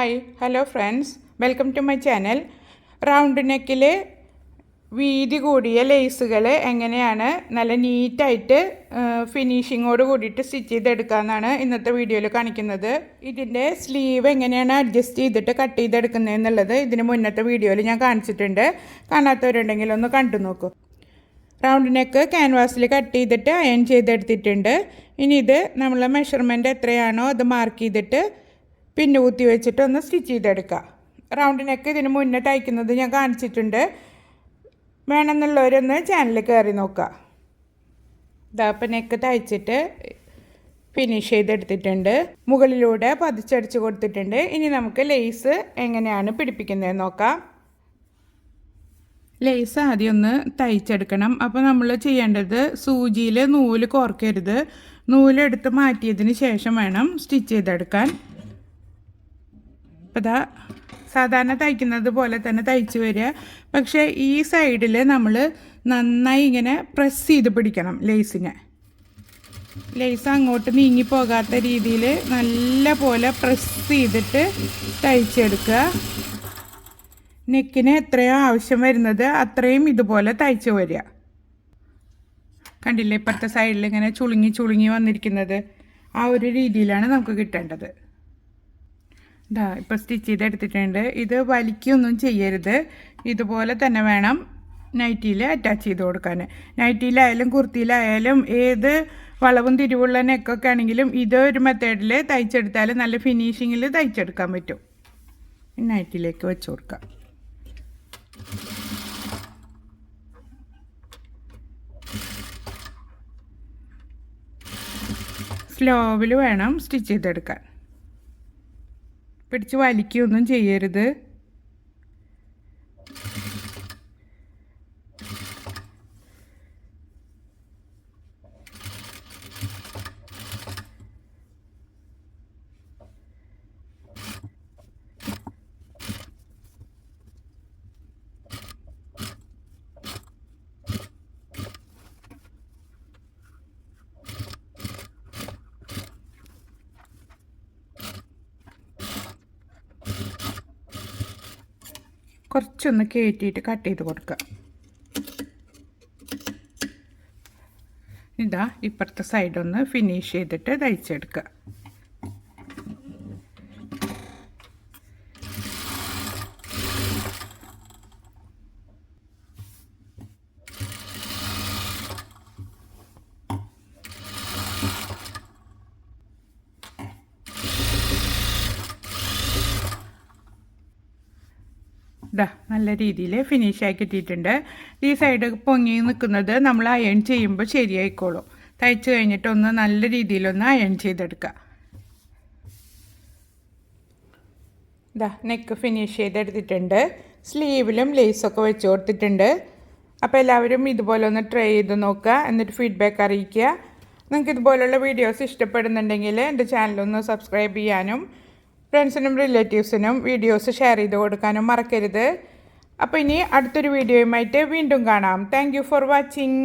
Hi hello friends, welcome to my channel. Round നെക്കിൽ വീതി കൂടിയ ലേസുകൾ എങ്ങനെയാണ് നല്ല നീറ്റായിട്ട് ഫിനിഷിങ്ങോട് കൂടിയിട്ട് സ്റ്റിച്ച് ചെയ്തെടുക്കാമെന്നാണ് ഇന്നത്തെ വീഡിയോയിൽ കാണിക്കുന്നത്. ഇതിൻ്റെ സ്ലീവ് എങ്ങനെയാണ് അഡ്ജസ്റ്റ് ചെയ്തിട്ട് കട്ട് ചെയ്തെടുക്കുന്നത് എന്നുള്ളത് ഇതിന് മുന്നത്തെ വീഡിയോയിൽ ഞാൻ കാണിച്ചിട്ടുണ്ട്. കാണാത്തവരുണ്ടെങ്കിൽ ഒന്ന് കണ്ടു നോക്കൂ. റൗണ്ട് നെക്ക് ക്യാൻവാസിൽ കട്ട് ചെയ്തിട്ട് അയൺ ചെയ്തെടുത്തിട്ടുണ്ട്. ഇനി ഇത് നമ്മൾ മെഷർമെൻറ്റ് എത്രയാണോ അത് മാർക്ക് ചെയ്തിട്ട് പിന്നെ കുത്തി വെച്ചിട്ട് ഒന്ന് സ്റ്റിച്ച് ചെയ്തെടുക്കുക. റൗണ്ട് നെക്ക് ഇതിന് മുന്നേ തയ്ക്കുന്നത് ഞാൻ കാണിച്ചിട്ടുണ്ട്. വേണമെന്നുള്ളവരൊന്ന് ചാനലിൽ കയറി നോക്കുക. ഇതാപ്പം നെക്ക് തയ്ച്ചിട്ട് ഫിനിഷ് ചെയ്തെടുത്തിട്ടുണ്ട്. മുകളിലൂടെ പതിച്ചടിച്ച് കൊടുത്തിട്ടുണ്ട്. ഇനി നമുക്ക് ലേസ് എങ്ങനെയാണ് പിടിപ്പിക്കുന്നതെന്ന് നോക്കാം. ലേസ് ആദ്യം ഒന്ന് തയ്ച്ചെടുക്കണം. അപ്പോൾ നമ്മൾ ചെയ്യേണ്ടത് സൂചിയിൽ നൂല് കോർക്കരുത്. നൂലെടുത്ത് മാറ്റിയതിന് ശേഷം വേണം സ്റ്റിച്ച് ചെയ്തെടുക്കാൻ. അപ്പോൾ ഇതാ സാധാരണ തയ്ക്കുന്നത് പോലെ തന്നെ തയ്ച്ച് വരിക. പക്ഷേ ഈ സൈഡിൽ നമ്മൾ നന്നായി ഇങ്ങനെ പ്രസ് ചെയ്ത് പിടിക്കണം ലേസിനെ. ലേസ് അങ്ങോട്ട് നീങ്ങിപ്പോകാത്ത രീതിയിൽ നല്ല പോലെ പ്രസ് ചെയ്തിട്ട് തയ്ച്ചെടുക്കുക. നെക്കിന് എത്രയോ ആവശ്യം വരുന്നത് അത്രയും ഇതുപോലെ തയ്ച്ച് വരിക. കണ്ടില്ലേ, ഇപ്പുറത്തെ സൈഡിൽ ഇങ്ങനെ ചുളുങ്ങി വന്നിരിക്കുന്നത് ആ ഒരു രീതിയിലാണ് നമുക്ക് കിട്ടേണ്ടത്. ഇതാ ഇപ്പോൾ സ്റ്റിച്ച് ചെയ്തെടുത്തിട്ടുണ്ട്. ഇത് വലിക്കൊന്നും ചെയ്യരുത്. ഇതുപോലെ തന്നെ വേണം നൈറ്റിയിൽ അറ്റാച്ച് ചെയ്ത് കൊടുക്കാൻ. നൈറ്റിയിലായാലും കുർത്തിയിലായാലും ഏത് വളവും തിരിവുള്ള നെക്കൊക്കെ ആണെങ്കിലും ഇതൊരു മെത്തേഡിൽ തയ്ച്ചെടുത്താൽ നല്ല ഫിനിഷിങ്ങിൽ തയ്ച്ചെടുക്കാൻ പറ്റും. നൈറ്റിയിലേക്ക് വെച്ച് കൊടുക്കാം. സ്ലോവിൽ വേണം സ്റ്റിച്ച് ചെയ്തെടുക്കാൻ. പിടിച്ച് വലിക്കുകയൊന്നും ചെയ്യരുത്. കുറച്ചൊന്ന് കയറ്റിയിട്ട് കട്ട് ചെയ്ത് കൊടുക്കുക. ഇതാ ഇപ്പുറത്തെ സൈഡൊന്ന് ഫിനിഷ് ചെയ്തിട്ട് തയ്ച്ചെടുക്കുക. ഇതാ നല്ല രീതിയിൽ ഫിനിഷായി കിട്ടിയിട്ടുണ്ട്. ഈ സൈഡ് പൊങ്ങി നിൽക്കുന്നത് നമ്മൾ അയൺ ചെയ്യുമ്പോൾ ശരിയായിക്കോളും. തയ്ച്ച് കഴിഞ്ഞിട്ടൊന്ന് നല്ല രീതിയിലൊന്ന് അയൺ ചെയ്തെടുക്കുക. ഇതാ നെക്ക് ഫിനിഷ് ചെയ്തെടുത്തിട്ടുണ്ട്. സ്ലീവിലും ലേസൊക്കെ വെച്ച് കൊടുത്തിട്ടുണ്ട്. അപ്പോൾ എല്ലാവരും ഇതുപോലെ ഒന്ന് ട്രൈ ചെയ്ത് നോക്കുക. എന്നിട്ട് ഫീഡ്ബാക്ക് അറിയിക്കുക. നിങ്ങൾക്ക് ഇതുപോലുള്ള വീഡിയോസ് ഇഷ്ടപ്പെടുന്നുണ്ടെങ്കിൽ എൻ്റെ ചാനലൊന്ന് സബ്സ്ക്രൈബ് ചെയ്യാനും ഫ്രണ്ട്സിനും റിലേറ്റീവ്സിനും വീഡിയോസ് ഷെയർ ചെയ്ത് കൊടുക്കാനും മറക്കരുത്. അപ്പോൾ ഇനി അടുത്തൊരു വീഡിയോയുമായിട്ട് വീണ്ടും കാണാം. Thank you for watching.